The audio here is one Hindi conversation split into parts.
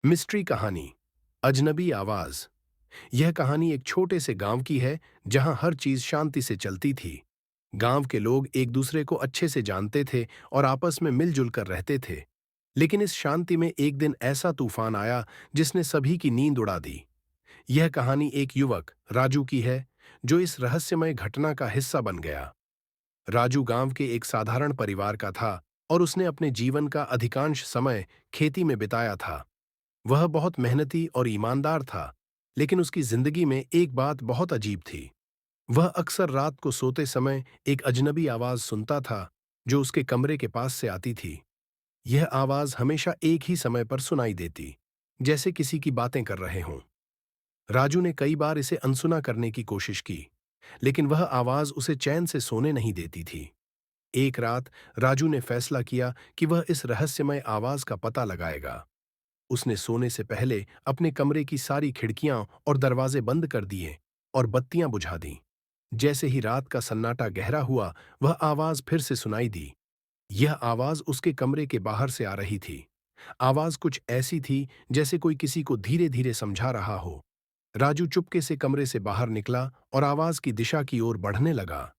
मिस्ट्री कहानी अजनबी आवाज। यह कहानी एक छोटे से गांव की है जहां हर चीज शांति से चलती थी। गांव के लोग एक दूसरे को अच्छे से जानते थे और आपस में मिलजुल कर रहते थे। लेकिन इस शांति में एक दिन ऐसा तूफान आया जिसने सभी की नींद उड़ा दी। यह कहानी एक युवक राजू की है जो इस रहस्यमय घटना का हिस्सा बन गया। राजू गांव के एक साधारण परिवार का था और उसने अपने जीवन का अधिकांश समय खेती में बिताया था। वह बहुत मेहनती और ईमानदार था, लेकिन उसकी जिंदगी में एक बात बहुत अजीब थी। वह अक्सर रात को सोते समय एक अजनबी आवाज सुनता था जो उसके कमरे के पास से आती थी। यह आवाज हमेशा एक ही समय पर सुनाई देती, जैसे किसी की बातें कर रहे हों। राजू ने कई बार इसे अनसुना करने की कोशिश की, लेकिन वह आवाज उसे चैन से सोने नहीं देती थी। एक रात राजू ने फैसला किया कि वह इस रहस्यमय आवाज का पता लगाएगा। उसने सोने से पहले अपने कमरे की सारी खिड़कियां और दरवाजे बंद कर दिए और बत्तियां बुझा दीं। जैसे ही रात का सन्नाटा गहरा हुआ, वह आवाज फिर से सुनाई दी। यह आवाज उसके कमरे के बाहर से आ रही थी। आवाज कुछ ऐसी थी जैसे कोई किसी को धीरे धीरे समझा रहा हो। राजू चुपके से कमरे से बाहर निकला और आवाज की दिशा की ओर बढ़ने लगा।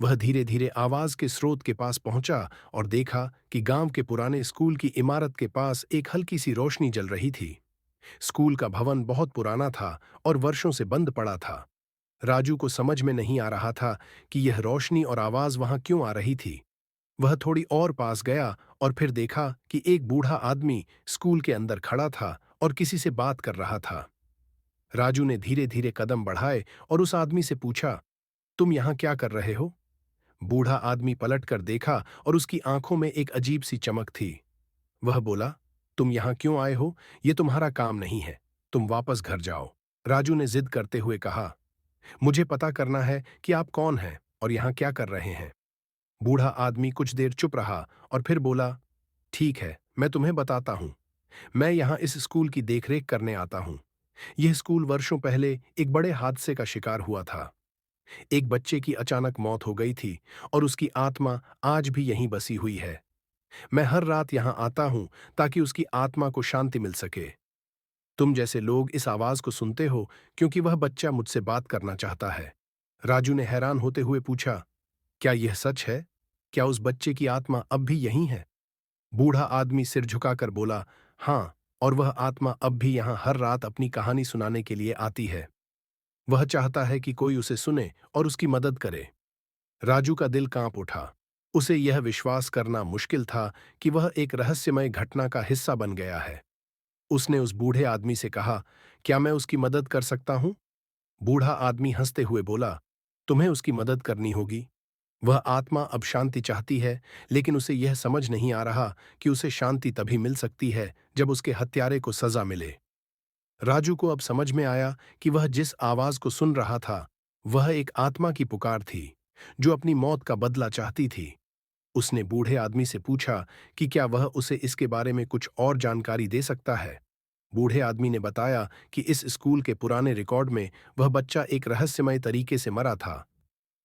वह धीरे धीरे आवाज के स्रोत के पास पहुंचा और देखा कि गांव के पुराने स्कूल की इमारत के पास एक हल्की सी रोशनी जल रही थी। स्कूल का भवन बहुत पुराना था और वर्षों से बंद पड़ा था। राजू को समझ में नहीं आ रहा था कि यह रोशनी और आवाज वहां क्यों आ रही थी। वह थोड़ी और पास गया और फिर देखा कि एक बूढ़ा आदमी स्कूल के अंदर खड़ा था और किसी से बात कर रहा था। राजू ने धीरे धीरे कदम बढ़ाए और उस आदमी से पूछा, तुम यहां क्या कर रहे हो? बूढ़ा आदमी पलट कर देखा और उसकी आंखों में एक अजीब सी चमक थी। वह बोला, तुम यहां क्यों आए हो? यह तुम्हारा काम नहीं है। तुम वापस घर जाओ। राजू ने जिद करते हुए कहा, मुझे पता करना है कि आप कौन हैं और यहां क्या कर रहे हैं। बूढ़ा आदमी कुछ देर चुप रहा और फिर बोला, ठीक है, मैं तुम्हें बताता हूं। मैं यहां इस स्कूल की देखरेख करने आता हूं। यह स्कूल वर्षों पहले एक बड़े हादसे का शिकार हुआ था। एक बच्चे की अचानक मौत हो गई थी और उसकी आत्मा आज भी यहीं बसी हुई है। मैं हर रात यहां आता हूं ताकि उसकी आत्मा को शांति मिल सके। तुम जैसे लोग इस आवाज को सुनते हो क्योंकि वह बच्चा मुझसे बात करना चाहता है। राजू ने हैरान होते हुए पूछा, क्या यह सच है? क्या उस बच्चे की आत्मा अब भी यहीं है? बूढ़ा आदमी सिर झुकाकर बोला, हाँ, और वह आत्मा अब भी यहां हर रात अपनी कहानी सुनाने के लिए आती है। वह चाहता है कि कोई उसे सुने और उसकी मदद करे। राजू का दिल कांप उठा। उसे यह विश्वास करना मुश्किल था कि वह एक रहस्यमय घटना का हिस्सा बन गया है। उसने उस बूढ़े आदमी से कहा, क्या मैं उसकी मदद कर सकता हूं? बूढ़ा आदमी हंसते हुए बोला, तुम्हें उसकी मदद करनी होगी। वह आत्मा अब शांति चाहती है, लेकिन उसे यह समझ नहीं आ रहा कि उसे शांति तभी मिल सकती है जब उसके हत्यारे को सजा मिले। राजू को अब समझ में आया कि वह जिस आवाज को सुन रहा था, वह एक आत्मा की पुकार थी, जो अपनी मौत का बदला चाहती थी। उसने बूढ़े आदमी से पूछा कि क्या वह उसे इसके बारे में कुछ और जानकारी दे सकता है। बूढ़े आदमी ने बताया कि इस स्कूल के पुराने रिकॉर्ड में वह बच्चा एक रहस्यमय तरीके से मरा था,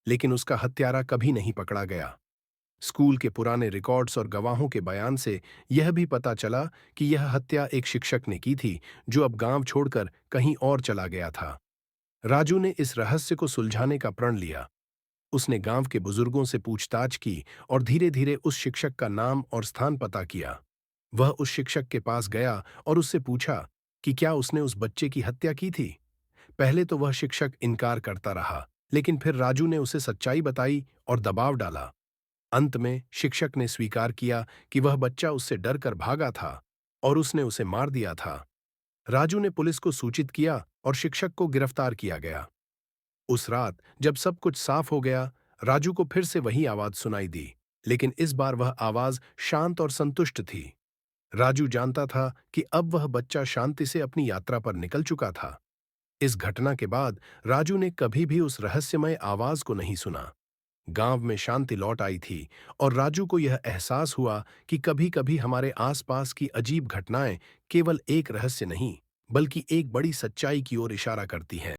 लेकिन उसका हत्यारा कभी नहीं पकड़ा गया। स्कूल के पुराने रिकॉर्ड्स और गवाहों के बयान से यह भी पता चला कि यह हत्या एक शिक्षक ने की थी, जो अब गांव छोड़कर कहीं और चला गया था। राजू ने इस रहस्य को सुलझाने का प्रण लिया। उसने गांव के बुजुर्गों से पूछताछ की और धीरे धीरे उस शिक्षक का नाम और स्थान पता किया। वह उस शिक्षक के पास गया और उससे पूछा कि क्या उसने उस बच्चे की हत्या की थी। पहले तो वह शिक्षक इनकार करता रहा, लेकिन फिर राजू ने उसे सच्चाई बताई और दबाव डाला। अंत में शिक्षक ने स्वीकार किया कि वह बच्चा उससे डरकर भागा था और उसने उसे मार दिया था। राजू ने पुलिस को सूचित किया और शिक्षक को गिरफ्तार किया गया। उस रात जब सब कुछ साफ हो गया, राजू को फिर से वही आवाज सुनाई दी, लेकिन इस बार वह आवाज शांत और संतुष्ट थी। राजू जानता था कि अब वह बच्चा शांति से अपनी यात्रा पर निकल चुका था। इस घटना के बाद राजू ने कभी भी उस रहस्यमय आवाज को नहीं सुना। गांव में शांति लौट आई थी और राजू को यह एहसास हुआ कि कभी-कभी हमारे आसपास की अजीब घटनाएं केवल एक रहस्य नहीं, बल्कि एक बड़ी सच्चाई की ओर इशारा करती हैं।